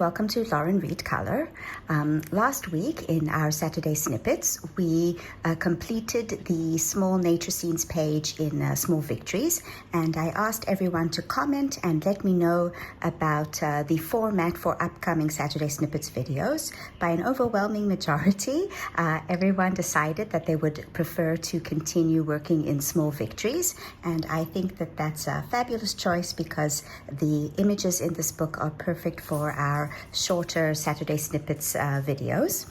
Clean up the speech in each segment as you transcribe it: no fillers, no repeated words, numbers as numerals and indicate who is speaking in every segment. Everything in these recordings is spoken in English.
Speaker 1: welcome to Lauren Reed Color. Last week in our Saturday Snippets, we completed the Small Nature Scenes page in Small Victories, and I asked everyone to comment and let me know about the format for upcoming Saturday Snippets videos. By an overwhelming majority, everyone decided that they would prefer to continue working in Small Victories, and I think that that's a fabulous choice because the images in this book are perfect for our shorter Saturday Snippets videos.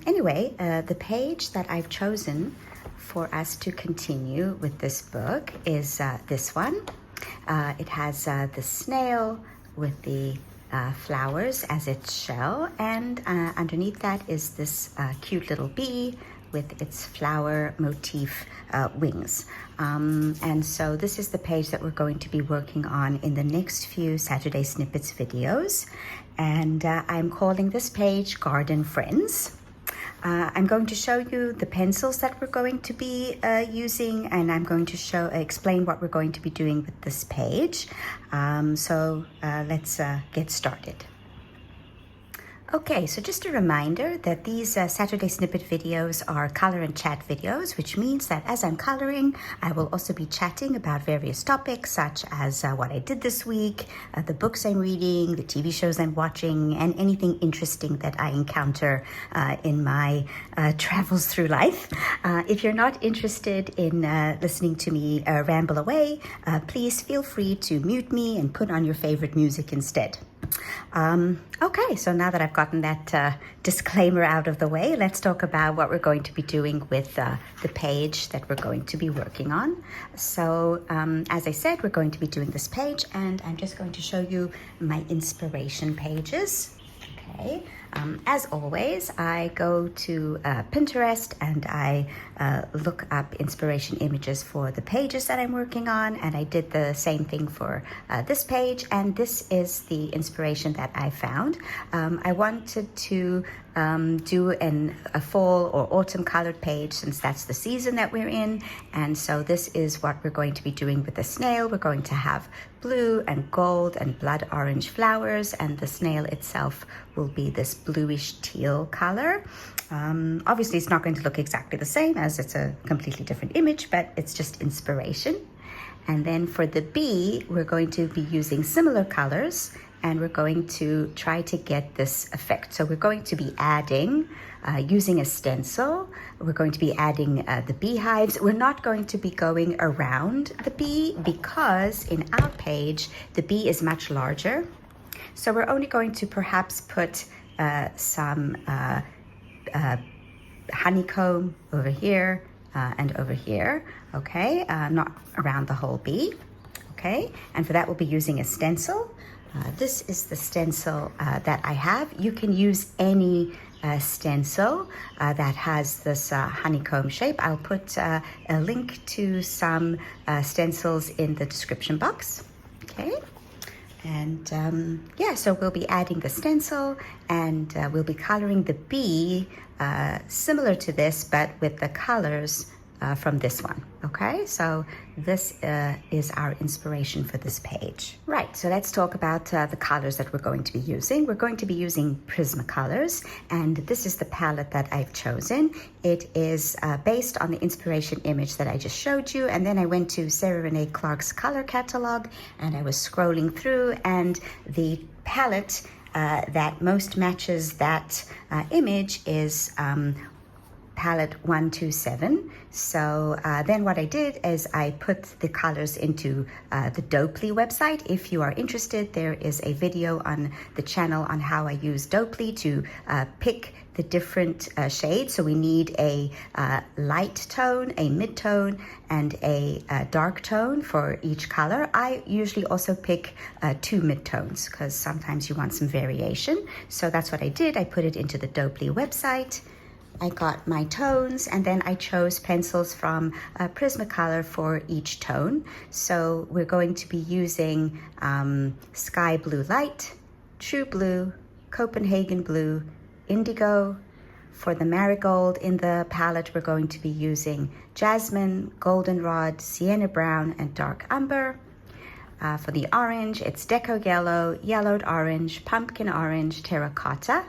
Speaker 1: Anyway, the page that I've chosen for us to continue with this book is this one. It has the snail with the flowers as its shell, and underneath that is this cute little bee with its flower motif wings. And so this is the page that we're going to be working on in the next few Saturday Snippets videos. And I'm calling this page Garden Friends. I'm going to show you the pencils that we're going to be using, and I'm going to explain what we're going to be doing with this page. So let's get started. Okay, so just a reminder that these Saturday Snippet videos are color and chat videos, which means that as I'm coloring, I will also be chatting about various topics such as what I did this week, the books I'm reading, the TV shows I'm watching, and anything interesting that I encounter in my travels through life. If you're not interested in listening to me ramble away, please feel free to mute me and put on your favorite music instead. Okay, so now that I've gotten that disclaimer out of the way, let's talk about what we're going to be doing with the page that we're going to be working on. So as I said, we're going to be doing this page, and I'm just going to show you my inspiration pages. Okay. As always, I go to Pinterest and I look up inspiration images for the pages that I'm working on, and I did the same thing for this page, and this is the inspiration that I found. I wanted to do a fall or autumn colored page since that's the season that we're in, and so this is what we're going to be doing with the snail. We're going to have blue and gold and blood orange flowers, and the snail itself will be this bluish teal color. Obviously it's not going to look exactly the same as it's a completely different image, but it's just inspiration. And then for the bee, we're going to be using similar colors, and we're going to try to get this effect. So we're going to be adding, using a stencil, we're going to be adding the beehives. We're not going to be going around the bee because in our page, the bee is much larger. So we're only going to perhaps put some honeycomb over here and over here, okay? Not around the whole bee, okay? And for that, we'll be using a stencil. This is the stencil that I have. You can use any stencil that has this honeycomb shape. I'll put a link to some stencils in the description box, okay? And yeah, so we'll be adding the stencil, and we'll be coloring the bee similar to this, but with the colors from this one, okay? So this is our inspiration for this page. Right, so let's talk about the colors that we're going to be using. We're going to be using Prismacolors, and this is the palette that I've chosen. It is based on the inspiration image that I just showed you, and then I went to Sarah Renee Clark's color catalog, and I was scrolling through, and the palette that most matches that image is palette 127. So then what I did is I put the colors into the Dopely website. If you are interested, there is a video on the channel on how I use Dopely to pick the different shades. So we need a light tone, a mid-tone, and a dark tone for each color. I usually also pick 2 mid-tones because sometimes you want some variation. So that's what I did. I put it into the Dopely website. I got my tones, and then I chose pencils from Prismacolor for each tone. So we're going to be using Sky Blue Light, True Blue, Copenhagen Blue, Indigo. For the marigold in the palette, we're going to be using Jasmine, Goldenrod, Sienna Brown, and Dark Umber. For the orange, it's Deco Yellow, Yellowed Orange, Pumpkin Orange, Terracotta.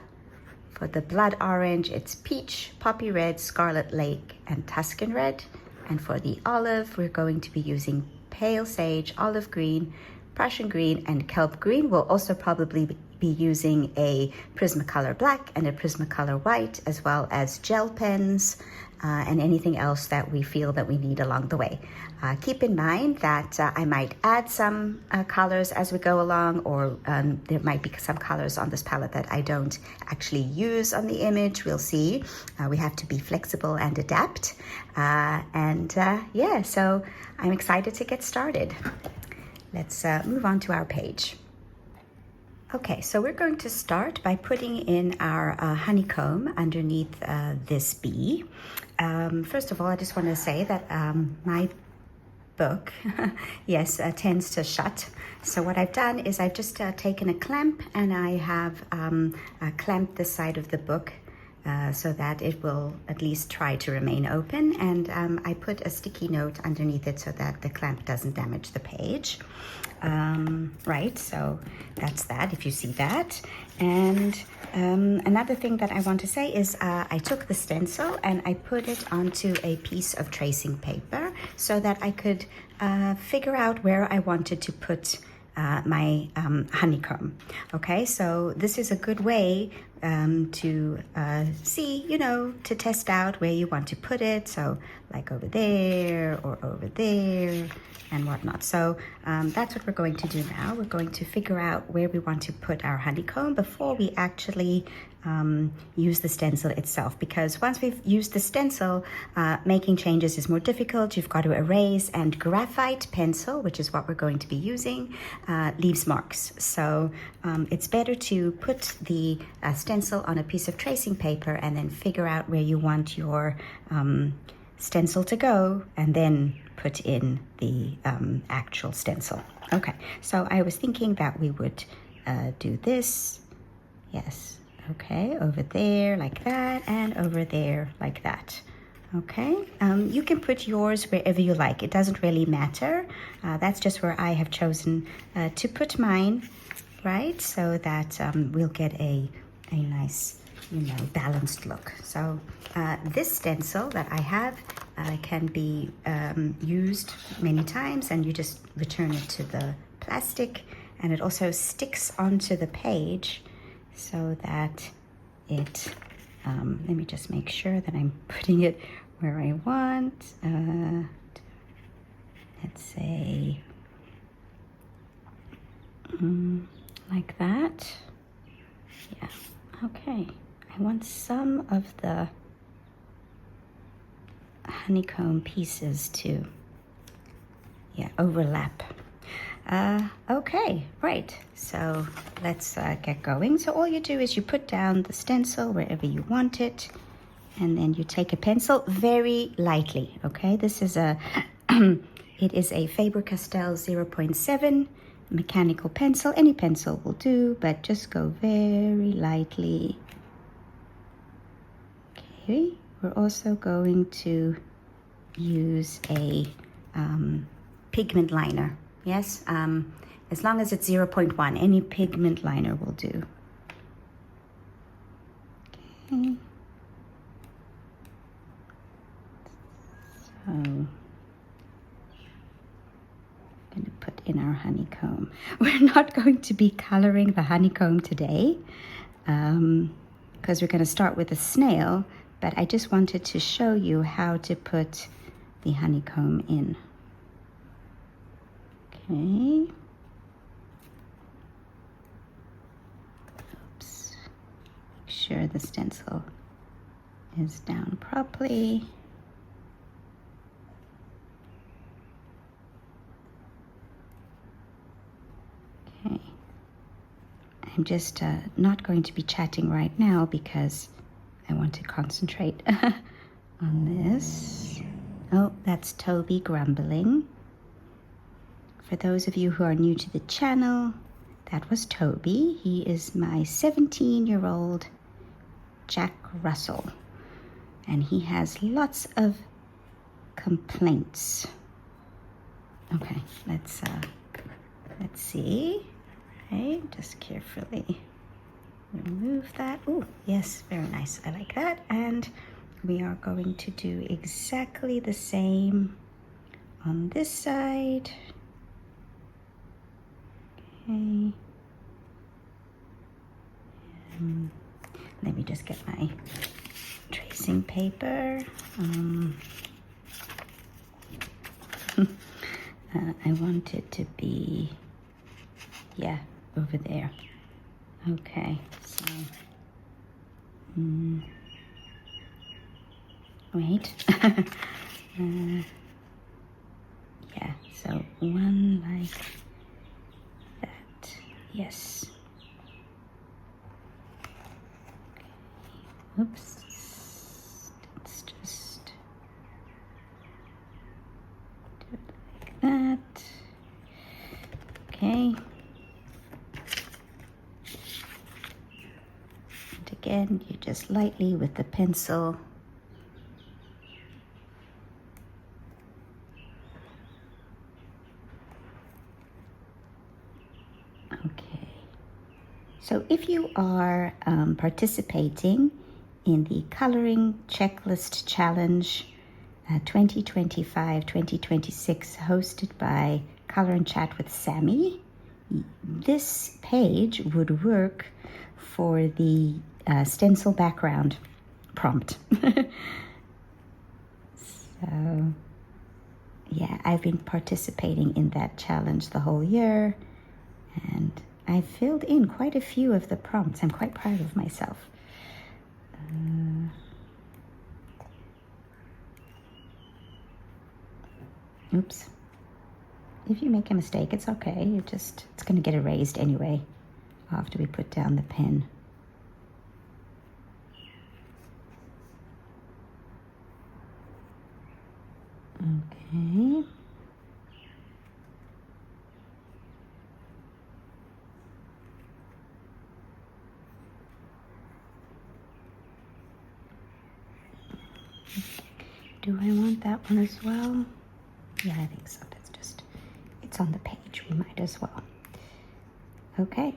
Speaker 1: For the blood orange, it's Peach, Poppy Red, Scarlet Lake, and Tuscan Red. And for the olive, we're going to be using Pale Sage, Olive Green, Prussian Green, and Kelp Green. We'll also probably be using a Prismacolor Black and a Prismacolor White, as well as gel pens and anything else that we feel that we need along the way. Keep in mind that I might add some colors as we go along, or there might be some colors on this palette that I don't actually use on the image. We'll see. We have to be flexible and adapt. Yeah, so I'm excited to get started. Let's move on to our page. Okay, so we're going to start by putting in our honeycomb underneath this bee. First of all, I just want to say that my book, yes, tends to shut. So what I've done is I've just taken a clamp and I have clamped the side of the book so that it will at least try to remain open. And I put a sticky note underneath it so that the clamp doesn't damage the page. Right, so that's that, if you see that. And another thing that I want to say is I took the stencil and I put it onto a piece of tracing paper so that I could figure out where I wanted to put my honeycomb. Okay, so this is a good way to see, you know, to test out where you want to put it. So like over there or over there and whatnot. So that's what we're going to do now. We're going to figure out where we want to put our honeycomb before we actually use the stencil itself, because once we've used the stencil, making changes is more difficult. You've got to erase, and graphite pencil, which is what we're going to be using, leaves marks. So it's better to put the stencil on a piece of tracing paper and then figure out where you want your stencil to go, and then put in the actual stencil. Okay, so I was thinking that we would do this. Yes, okay, over there like that, and over there like that. Okay, you can put yours wherever you like. It doesn't really matter. That's just where I have chosen to put mine, right? So that we'll get a nice, you know, balanced look. So this stencil that I have can be used many times, and you just return it to the plastic, and it also sticks onto the page so that it, let me just make sure that I'm putting it where I want. Let's say like that. Yeah, okay. I want some of the honeycomb pieces to, yeah, overlap. Okay, right, so let's get going. So all you do is you put down the stencil wherever you want it, and then you take a pencil very lightly. Okay, this is a it is a Faber-Castell 0.7 mechanical pencil. Any pencil will do, but just go very lightly. Okay, we're also going to use a pigment liner. Yes, as long as it's 0.1, any pigment liner will do. Okay. So I'm going to put in our honeycomb. We're not going to be coloring the honeycomb today because we're going to start with a snail, but I just wanted to show you how to put the honeycomb in. Okay. Oops. Make sure the stencil is down properly. Okay. I'm just not going to be chatting right now because I want to concentrate on this. Oh, that's Toby grumbling. For those of you who are new to the channel, that was Toby. He is my 17-year-old Jack Russell, and he has lots of complaints. Okay, let's let's see. Right, just carefully remove that. Oh, yes, very nice. I like that. And we are going to do exactly the same on this side. Okay. Let me just get my tracing paper. I want it to be, yeah, over there. Okay, so, wait. Yeah, so one like that, yes. Oops, let's just do it like that. Okay. And again, you just lightly with the pencil. Okay. So if you are participating in the Coloring Checklist Challenge 2025-2026 hosted by Color and Chat with Sammy, this page would work for the stencil background prompt. So yeah, I've been participating in that challenge the whole year, and I filled in quite a few of the prompts. I'm quite proud of myself. Oops. If you make a mistake, it's okay. It's going to get erased anyway after we put down the pen. Okay. Do I want that one as well? Yeah, I think so. It's on the page. We might as well. Okay.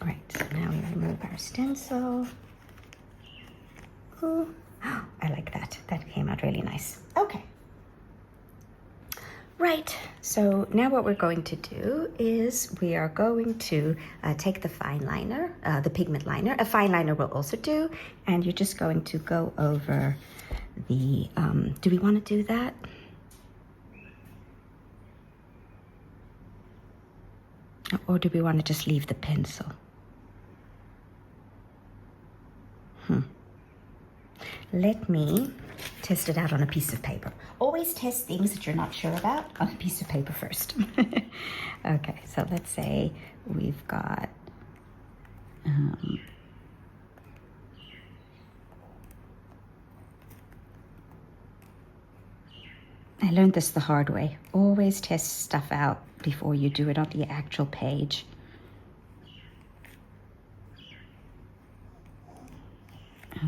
Speaker 1: Right, so now we remove our stencil. Ooh. I like that. That came out really nice. Okay. Right, so now what we're going to do is we are going to take the fine liner, the pigment liner. A fine liner will also do, and you're just going to go over the, do we want to do that? Or do we want to just leave the pencil? Let me test it out on a piece of paper. Always test things that you're not sure about on a piece of paper first. Okay, so let's say we've got I learned this the hard way. Always test stuff out before you do it on the actual page.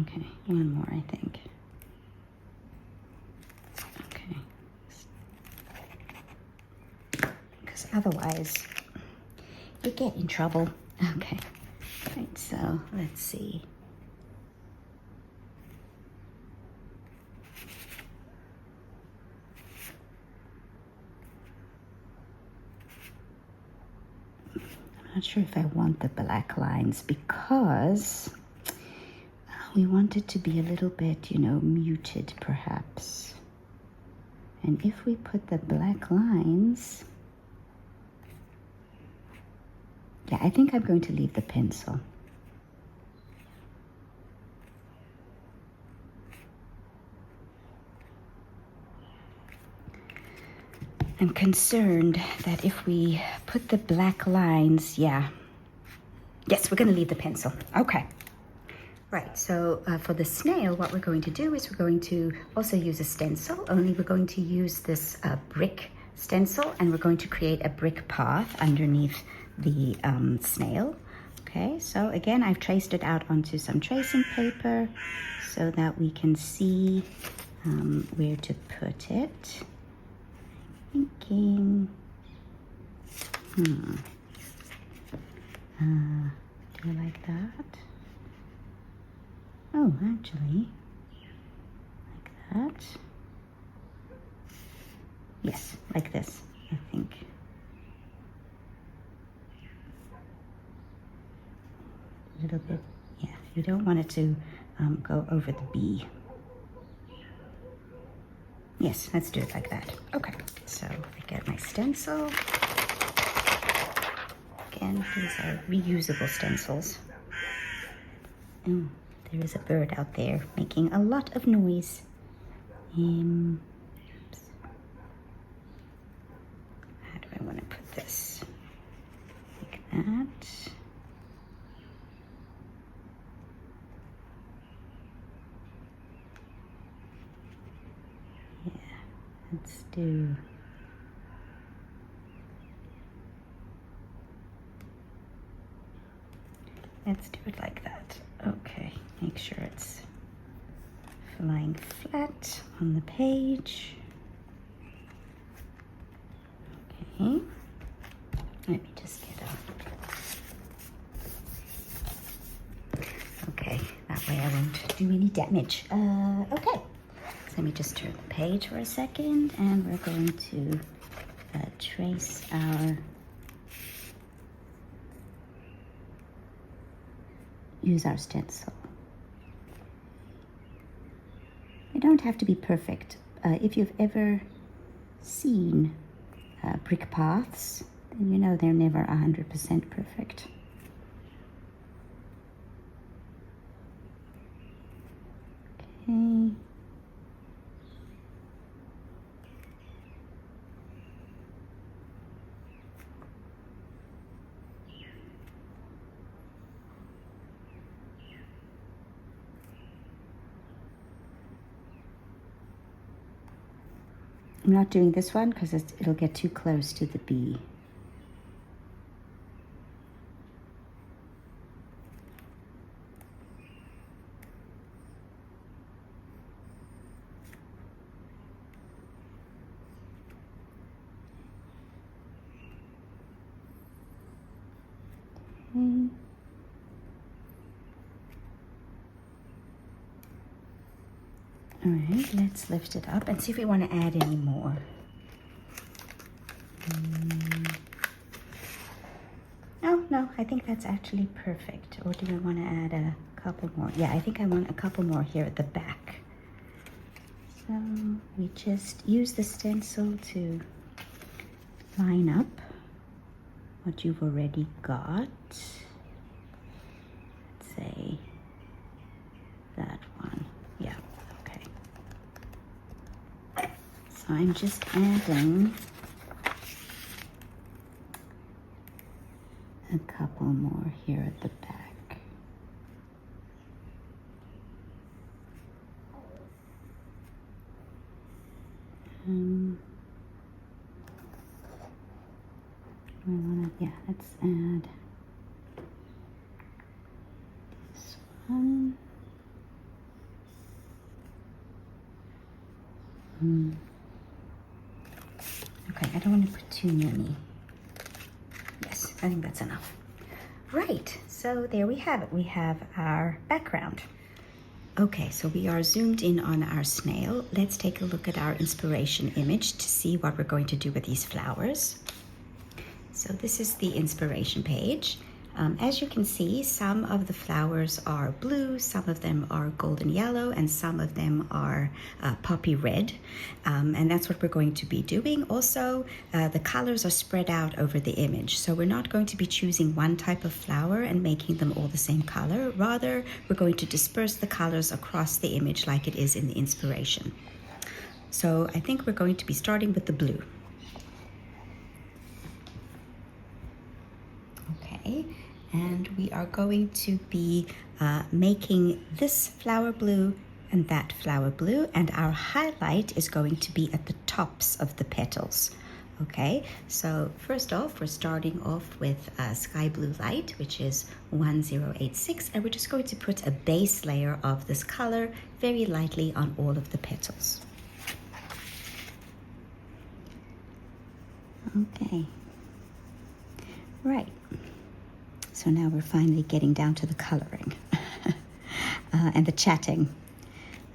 Speaker 1: Okay, one more, I think. Okay. Because otherwise, you get in trouble. Okay. Right, so let's see. I'm not sure if I want the black lines because we want it to be a little bit, muted perhaps. And if we put the black lines, yeah, I think I'm going to leave the pencil. I'm concerned that if we put the black lines, yes, we're going to leave the pencil. Okay. Right, so for the snail, what we're going to do is we're going to also use a stencil, only we're going to use this brick stencil, and we're going to create a brick path underneath the snail. Okay, so again, I've traced it out onto some tracing paper so that we can see where to put it. Thinking, Do I like that? Oh, actually, like that. Yes, like this, I think. A little bit, yeah, you don't want it to go over the B. Yes, let's do it like that. Okay, so I get my stencil. Again, these are reusable stencils. Oh, there is a bird out there making a lot of noise. Oops. How do I want to put this? Like that. Yeah, let's do... Let's do it like that. Okay, make sure it's lying flat on the page. Okay, let me just get up. Okay, that way I won't do any damage. Okay, so let me just turn the page for a second, and we're going to trace our... use our stencil. They don't have to be perfect. If you've ever seen brick paths, then you know they're never 100% perfect. Okay. I'm not doing this one because it'll get too close to the B. Okay. All right, let's lift it up and see if we want to add any more. No, I think that's actually perfect. Or do I want to add a couple more? Yeah, I think I want a couple more here at the back. So we just use the stencil to line up what you've already got. Let's say that one. Yeah, okay. So I'm just adding a couple more here at the back. Yeah, let's add this one. Okay, I don't want to put too many. Yes, I think that's enough. Right, so there we have it. We have our background. Okay, so we are zoomed in on our snail. Let's take a look at our inspiration image to see what we're going to do with these flowers. So this is the inspiration page. As you can see, some of the flowers are blue, some of them are golden yellow, and some of them are poppy red. And that's what we're going to be doing. Also, the colors are spread out over the image. So we're not going to be choosing one type of flower and making them all the same color. Rather, we're going to disperse the colors across the image like it is in the inspiration. So I think we're going to be starting with the blue. Okay. And we are going to be making this flower blue and that flower blue, and our highlight is going to be at the tops of the petals. Okay, so first off, we're starting off with sky blue light, which is 1086, and we're just going to put a base layer of this color very lightly on all of the petals. Okay. Right. So now we're finally getting down to the coloring and the chatting.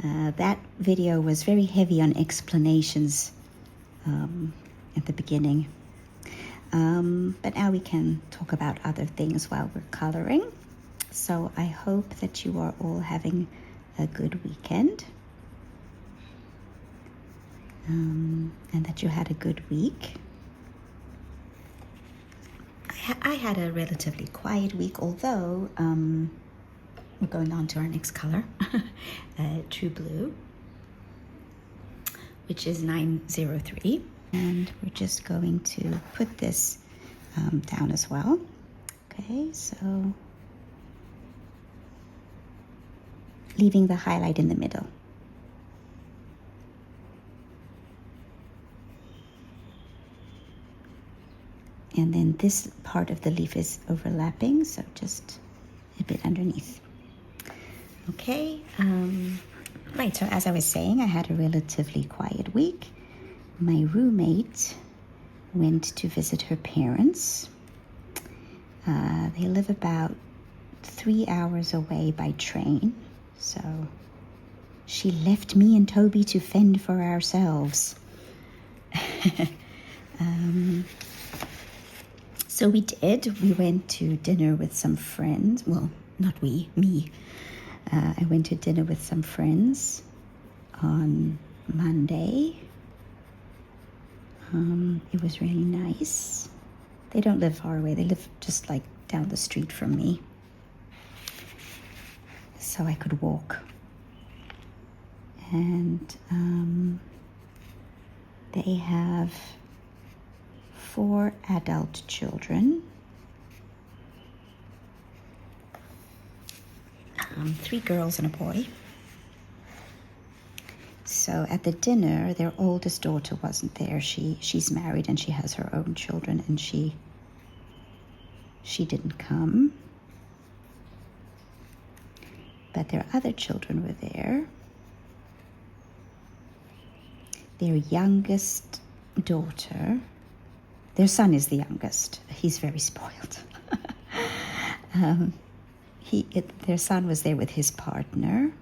Speaker 1: That video was very heavy on explanations at the beginning. But now we can talk about other things while we're coloring. So I hope that you are all having a good weekend. And that you had a good week. I had a relatively quiet week, although we're going on to our next color, True Blue, which is 903. And we're just going to put this down as well. Okay, so leaving the highlight in the middle. And then this part of the leaf is overlapping, so just a bit underneath. Okay, right, so as I was saying, I had a relatively quiet week. My roommate went to visit her parents. They live about 3 hours away by train, so she left me and Toby to fend for ourselves. So we did. We went to dinner with some friends. Well, not we, me. I went to dinner with some friends on Monday. It was really nice. They don't live far away. They live just like down the street from me. So I could walk. And they have 4 adult children, 3 girls and a boy. So at the dinner, their oldest daughter wasn't there. She's married and she has her own children, and she didn't come. But their other children were there. Their youngest daughter, their son is the youngest. He's very spoiled. Their son was there with his partner.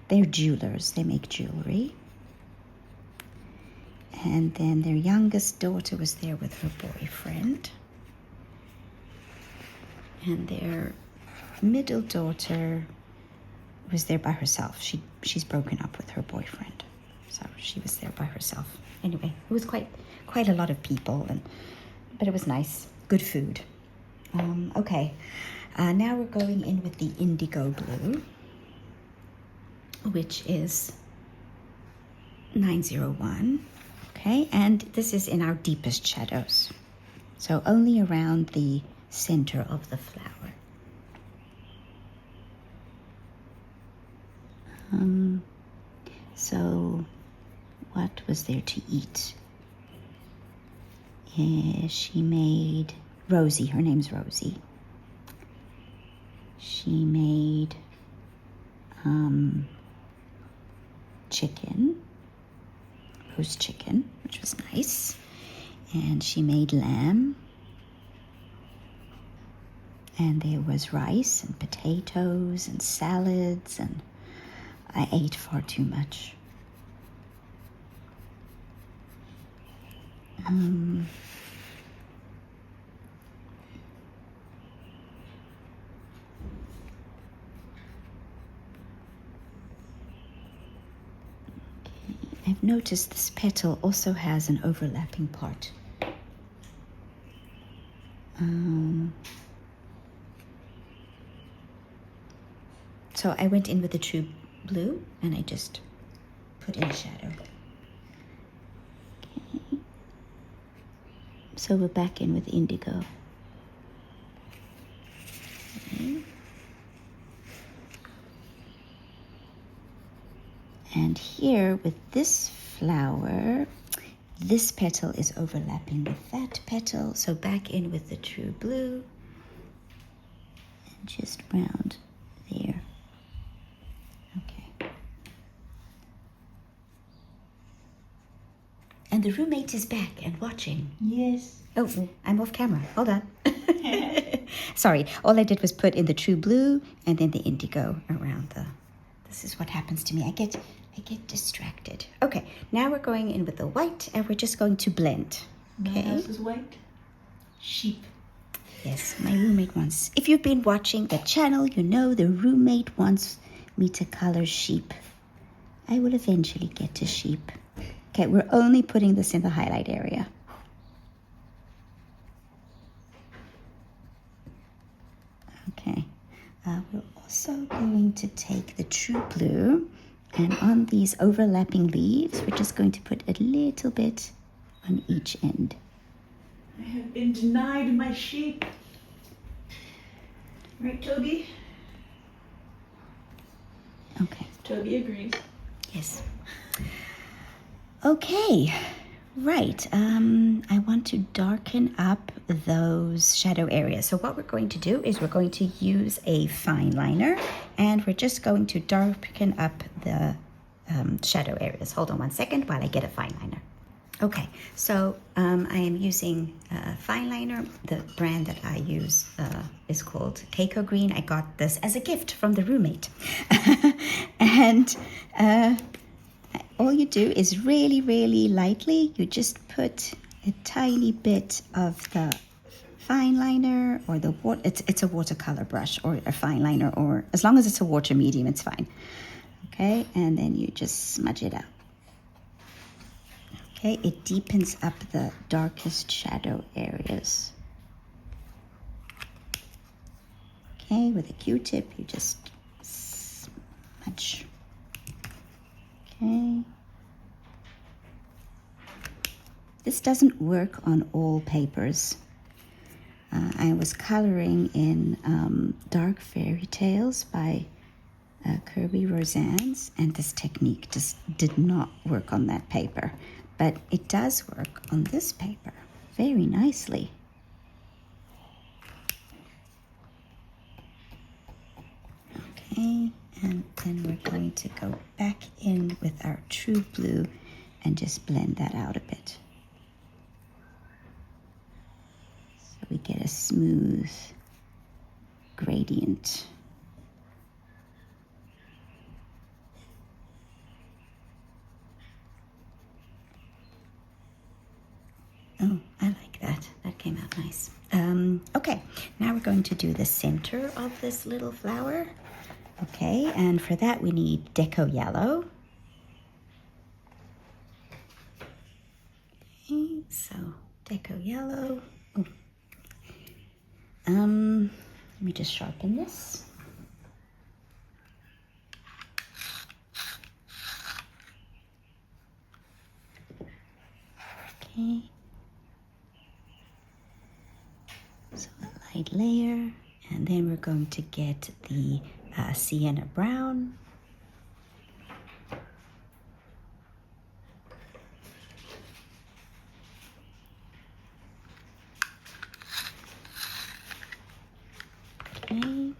Speaker 1: They're jewelers. They make jewelry. And then their youngest daughter was there with her boyfriend. And their middle daughter was there by herself. She's broken up with her boyfriend. So she was there by herself. Anyway, it was quite a lot of people, but it was nice. Good food. Okay, now we're going in with the indigo blue, which is 901. Okay, and this is in our deepest shadows. So only around the center of the flower. So what was there to eat? She made Rosie, her name's Rosie. She made roast chicken, which was nice. And she made lamb. And there was rice and potatoes and salads, and I ate far too much. I've noticed this petal also has an overlapping part. So I went in with the True Blue and I just put in shadow. Okay. So we're back in with indigo. Okay. And here with this flower, this petal is overlapping with that petal. So back in with the True Blue and just round there. Okay. And And the roommate is back and watching.
Speaker 2: Yes.
Speaker 1: Oh, I'm off camera. Hold on. Sorry, all I did was put in the true blue and then the indigo around the... This is what happens to me. I get distracted. Okay, now we're going in with the white and we're just going to blend.
Speaker 2: My house is white. Sheep.
Speaker 1: Yes, my roommate wants... If you've been watching the channel, you know the roommate wants me to color sheep. I will eventually get to sheep. Okay, we're only putting this in the highlight area. Okay, we're also going to take the true blue, and on these overlapping leaves, we're just going to put a little bit on each end.
Speaker 2: I have been denied my sheep. Right, Toby?
Speaker 1: Okay.
Speaker 2: Toby agrees.
Speaker 1: Yes. Okay, right. I want to darken up those shadow areas. So what we're going to do is we're going to use a fine liner and we're just going to darken up the shadow areas. Hold on one second while I get a fine liner. Okay, so I am using a fine liner. The brand that I use is called Keiko Green. I got this as a gift from the roommate. And all you do is really, really lightly, you just put a tiny bit of the fine liner or the water. It's a watercolor brush or a fine liner, or as long as it's a water medium, it's fine. Okay, and then you just smudge it out. Okay, it deepens up the darkest shadow areas. Okay, with a Q-tip, you just smudge. Okay. This doesn't work on all papers. I was coloring in Dark Fairy Tales by Kirby Rosannes, and this technique just did not work on that paper. But it does work on this paper very nicely. Okay, and then we're going to go back in with our true blue and just blend that out a bit. So we get a smooth gradient. Oh, I like that. That came out nice. Okay, now we're going to do the center of this little flower. Okay, and for that we need Deco Yellow. Okay, so Deco Yellow. Oh. Let me just sharpen this. Okay. So a light layer, and then we're going to get the sienna brown. Okay.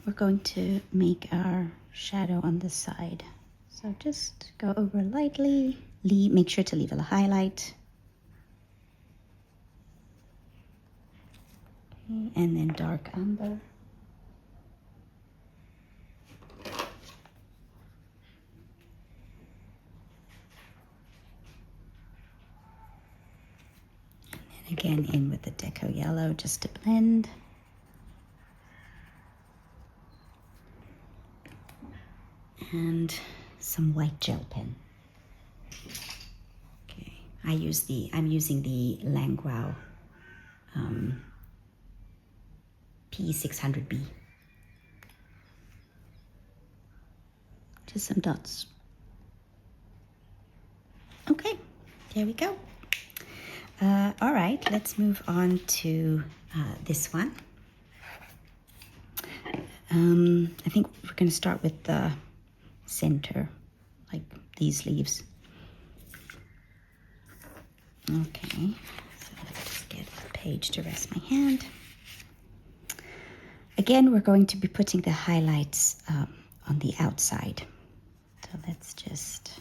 Speaker 1: We're going to make our shadow on the side. So just go over lightly, make sure to leave a highlight. Okay, and then dark umber. And then again in with the Deco Yellow just to blend. And some white gel pen. Okay, I'm using the Langwao P600B. Just some dots. Okay, there we go. All right, let's move on to this one. I think we're going to start with the center, like these leaves. Okay, so let's just get a page to rest my hand. Again, we're going to be putting the highlights on the outside. So let's just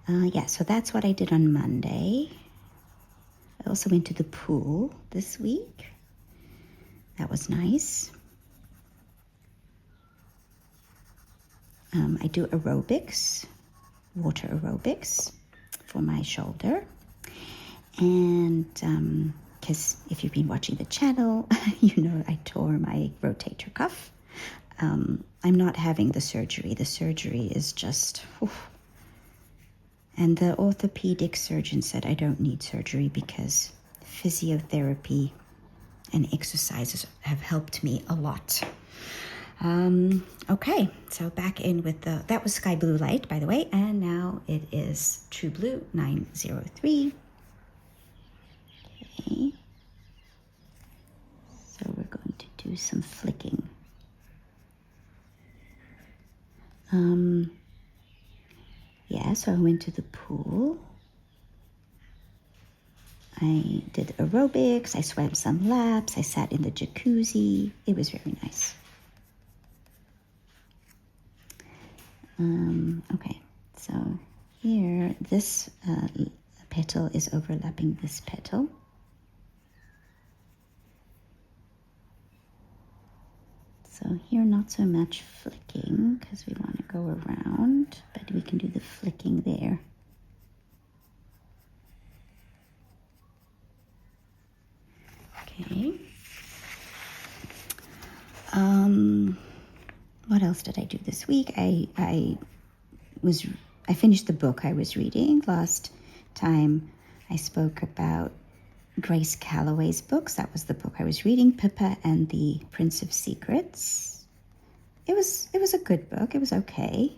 Speaker 1: Yeah, so that's what I did on Monday. I also went to the pool this week. That was nice. I do aerobics, water aerobics for my shoulder. And because if you've been watching the channel, you know I tore my rotator cuff. I'm not having the surgery. The surgery is just... oof. And the orthopedic surgeon said I don't need surgery because physiotherapy and exercises have helped me a lot. Okay, so back in with that was Sky Blue Light, by the way, and now it is True Blue 903. Okay, so we're going to do some flicking. Yeah, so I went to the pool. I did aerobics, I swam some laps, I sat in the jacuzzi. It was very nice. Okay, so here, this petal is overlapping this petal. So here, not so much flicking because we want to go around, but we can do the flicking there. Okay. What else did I do this week? I finished the book I was reading. Last time I spoke about Grace Calloway's books. That was the book I was reading, Pippa and the Prince of Secrets. It was a good book. It was okay.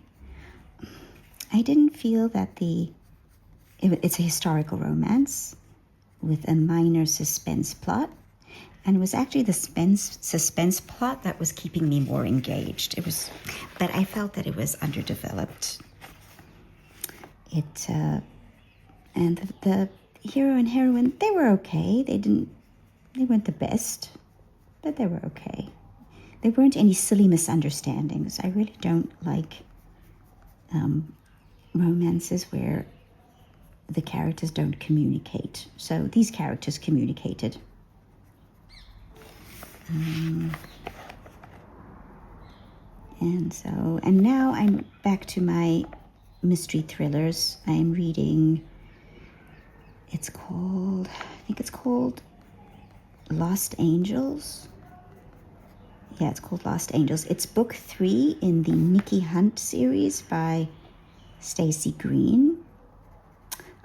Speaker 1: I didn't feel that it's a historical romance with a minor suspense plot. And it was actually the suspense plot that was keeping me more engaged. But I felt that it was underdeveloped. And the hero and heroine, they were okay. They weren't the best, but they were okay. There weren't any silly misunderstandings. I really don't like romances where the characters don't communicate. So these characters communicated. And now I'm back to my mystery thrillers. I'm reading, I think it's called Lost Angels. Yeah, it's called Lost Angels. It's book 3 in the Nikki Hunt series by Stacey Green.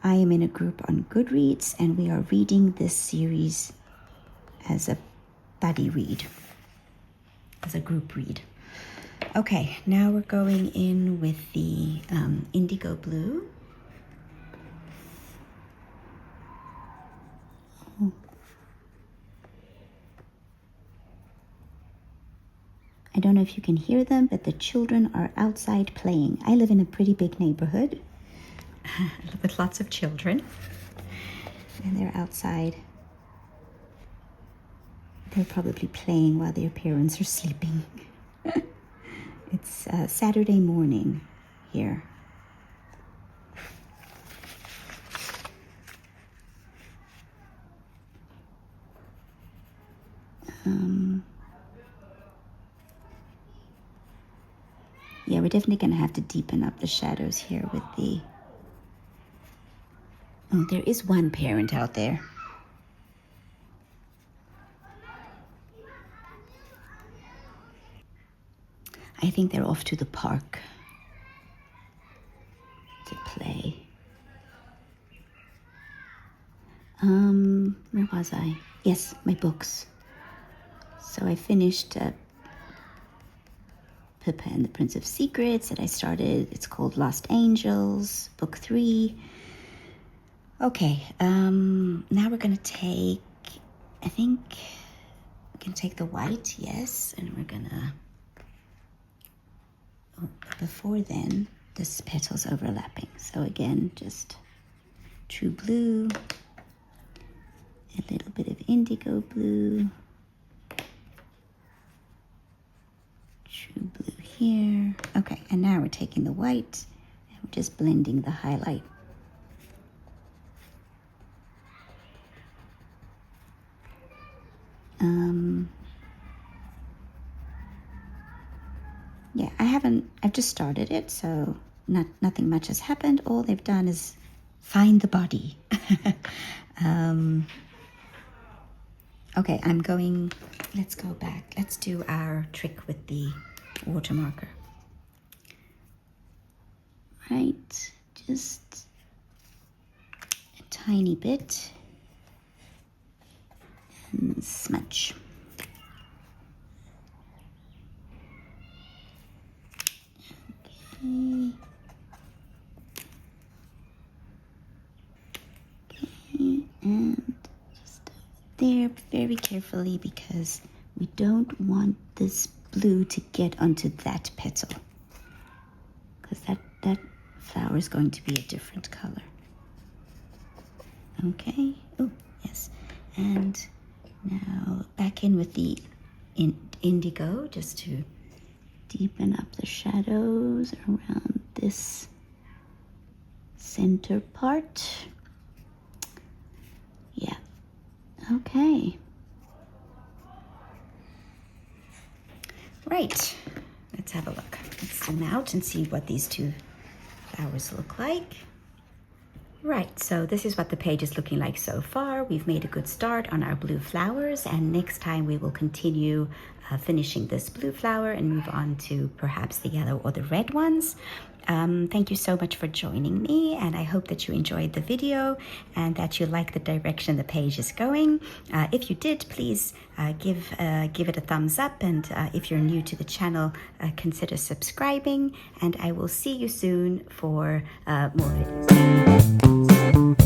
Speaker 1: I am in a group on Goodreads, and we are reading this series as a buddy read, as a group read. Okay, now we're going in with the indigo blue. Oh. I don't know if you can hear them, but the children are outside playing. I live in a pretty big neighborhood with lots of children, and they're outside. They're probably playing while their parents are sleeping. It's Saturday morning here. Yeah, we're definitely going to have to deepen up the shadows here with the... Oh, there is one parent out there. I think they're off to the park to play. Where was I? Yes, my books. So I finished Pippa and the Prince of Secrets that I started. It's called Lost Angels, book 3. Okay, now we're gonna take, I think we can take the white, yes, and we're gonna, before then, this petal's overlapping. So again, just True Blue, a little bit of indigo blue, True Blue here. Okay, and now we're taking the white and we're just blending the highlight Yeah, I've just started it, so nothing much has happened. All they've done is find the body. Okay, let's go back. Let's do our trick with the water marker. Right, just a tiny bit and smudge. Okay. And just there very carefully, because we don't want this blue to get onto that petal, because that flower is going to be a different color. Okay. Oh, yes. And now back in with the indigo, just to deepen up the shadows around this center part. Yeah. Okay. Right. Let's have a look. Let's zoom out and see what these two flowers look like. Right, so this is what the page is looking like so far. We've made a good start on our blue flowers, and next time we will continue finishing this blue flower and move on to perhaps the yellow or the red ones. Thank you so much for joining me, and I hope that you enjoyed the video and that you like the direction the page is going. If you did, please give it a thumbs up, and if you're new to the channel, consider subscribing, and I will see you soon for more videos.